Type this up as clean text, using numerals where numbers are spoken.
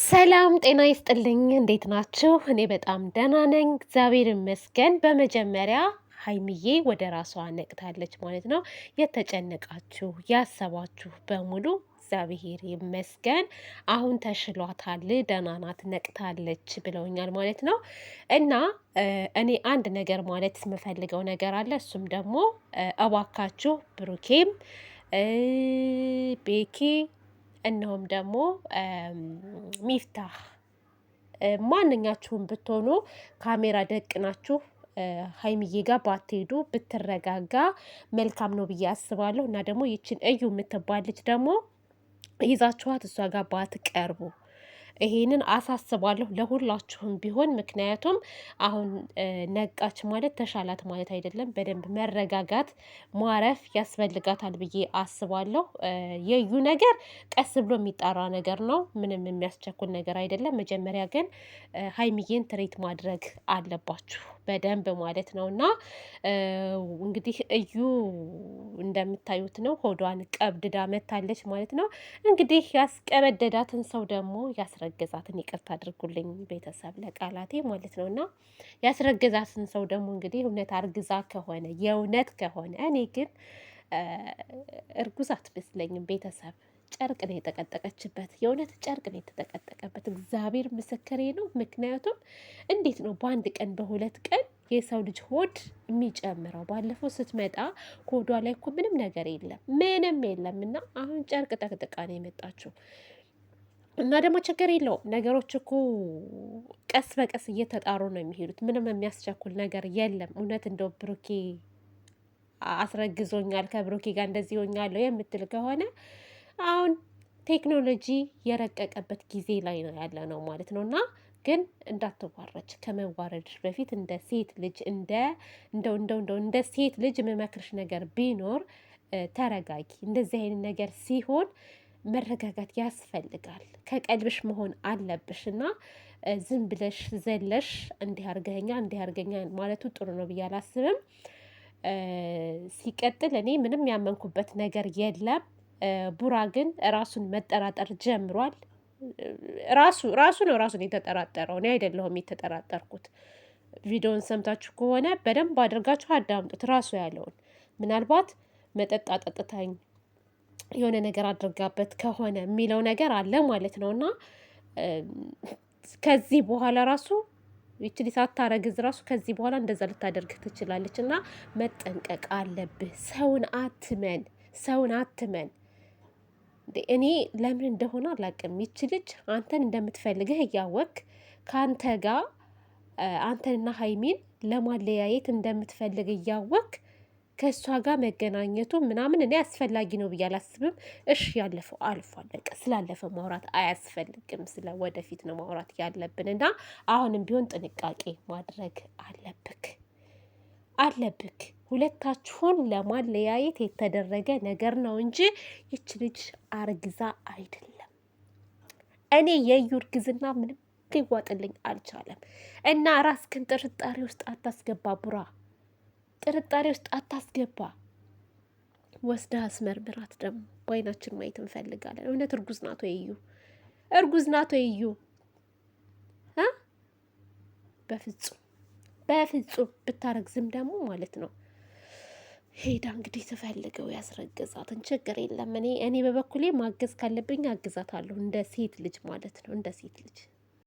ሰላም ጤና ይስጥልኝ። እንዴት ናችሁ? እኔ በጣም ደህና ነኝ፣ እግዚአብሔር ይመስገን። በመጀመሪያ ሀይሚዬ ወደ ራሷ ነቅታለች ማለት ነው። የተጨነቃችሁ ያሰባችሁ በሙሉ እግዚአብሔር ይመስገን አሁን ተሽሏታል፣ ደህና ናት፣ ነቅታለች ብለውኛል ማለት ነው። እና እኔ አንድ ነገር ማለት የምፈልገው ነገር አለ። እሱም ደግሞ እባካችሁ ብሩኬም ቤኪ እነሆም ደግሞ ሚፍታህ ማንኛችሁም ብትሆኑ ካሜራ ደቅናችሁ ሀይሚዬ ጋር ባትሄዱ ብትረጋጋ መልካም ነው ብዬ አስባለሁ። እና ደግሞ ይችን እዩ የምትባል ልጅ ደግሞ ይዛችኋት እሷ ጋር ባትቀርቡ ይሄንን አሳስባለሁ ለሁላችሁም ቢሆን። ምክንያቱም አሁን ነቃች ማለት ተሻላት ማለት አይደለም። በደንብ መረጋጋት ማረፍ ያስፈልጋታል ብዬ አስባለሁ። የዩ ነገር ቀስ ብሎ የሚጣራ ነገር ነው። ምንም የሚያስቸኩል ነገር አይደለም። መጀመሪያ ግን ሀይሚዬን ትሬት ማድረግ አለባችሁ በደንብ ማለት ነው። እና እንግዲህ እዩ እንደምታዩት ነው፣ ሆዷን ቀብድዳ መታለች ማለት ነው። እንግዲህ ያስቀበደዳትን ሰው ደግሞ ያስረገዛትን፣ ይቅርታ አድርጉልኝ ቤተሰብ ለቃላቴ ማለት ነው። እና ያስረገዛትን ሰው ደግሞ እንግዲህ እውነት አርግዛ ከሆነ የእውነት ከሆነ እኔ ግን እርጉዝ አትመስለኝም ቤተሰብ። ጨርቅ ነው የተቀጠቀችበት፣ የእውነት ጨርቅ ነው የተጠቀጠቀበት። እግዚአብሔር ምስክሬ ነው። ምክንያቱም እንዴት ነው በአንድ ቀን በሁለት ቀን የሰው ልጅ ሆድ የሚጨምረው? ባለፈው ስትመጣ ሆዷ ላይ እኮ ምንም ነገር የለም፣ ምንም የለም። እና አሁን ጨርቅ ጠቅጥቃ ነው የመጣችው። እና ደግሞ ችግር የለውም፣ ነገሮች እኮ ቀስ በቀስ እየተጣሩ ነው የሚሄዱት። ምንም የሚያስቸኩል ነገር የለም። እውነት እንደው ብሩኬ አስረግዞኛል ከብሩኬ ጋር እንደዚህ ሆኛለሁ የምትል ከሆነ አሁን ቴክኖሎጂ የረቀቀበት ጊዜ ላይ ነው ያለ ነው ማለት ነው። እና ግን እንዳትዋረጅ፣ ከመዋረድሽ በፊት እንደ ሴት ልጅ እንደ ሴት ልጅ የምመክርሽ ነገር ቢኖር ተረጋጊ። እንደዚህ አይነት ነገር ሲሆን መረጋጋት ያስፈልጋል። ከቀልብሽ መሆን አለብሽ። እና ዝም ብለሽ ዘለሽ እንዲህ አርገኛል ማለቱ ጥሩ ነው ብዬ አላስብም። ሲቀጥል እኔ ምንም ያመንኩበት ነገር የለም። ቡራ ግን ራሱን መጠራጠር ጀምሯል። ራሱ ነው ራሱን የተጠራጠረው፣ እኔ አይደለሁም የተጠራጠርኩት። ቪዲዮውን ሰምታችሁ ከሆነ በደንብ አድርጋችሁ አዳምጡት። ራሱ ያለውን ምናልባት መጠጥ አጠጥታኝ የሆነ ነገር አድርጋበት ከሆነ የሚለው ነገር አለ ማለት ነው። እና ከዚህ በኋላ ራሱ ይችሊ ሳታረግዝ ራሱ ከዚህ በኋላ እንደዛ ልታደርግ ትችላለች። እና መጠንቀቅ አለብህ። ሰውን አትመን። እኔ ለምን እንደሆነ አላውቅም። ይች ልጅ አንተን እንደምትፈልግህ እያወቅ ከአንተ ጋር አንተንና ሀይሚን ለማለያየት እንደምትፈልግ እያወቅ ከእሷ ጋር መገናኘቱ ምናምን እኔ አስፈላጊ ነው ብዬ አላስብም። እሺ ያለፈው አልፏል፣ በቃ ስላለፈ ማውራት አያስፈልግም። ስለ ወደፊት ነው ማውራት ያለብን። እና አሁንም ቢሆን ጥንቃቄ ማድረግ አለብክ። ሁለታችሁን ለማለያየት የተደረገ ነገር ነው እንጂ ይች ልጅ አርግዛ አይደለም። እኔ የዩ እርግዝና ምንም ሊዋጥልኝ አልቻለም። እና ራስክን ጥርጣሬ ውስጥ አታስገባ ቡራ፣ ጥርጣሬ ውስጥ አታስገባ። ወስዳ አስመርምራት። ደግሞ በአይናችን ማየት እንፈልጋለን። እውነት እርጉዝ ናት ወይ እዩ? እርጉዝ ናት ወይ እዩ? በፍጹም ብታረግዝም ደግሞ ማለት ነው ሄዳ እንግዲህ ትፈልገው ያስረገዛትን፣ ችግር የለም። እኔ በበኩሌ ማገዝ ካለብኝ አግዛታለሁ፣ እንደ ሴት ልጅ ማለት ነው፣ እንደ ሴት ልጅ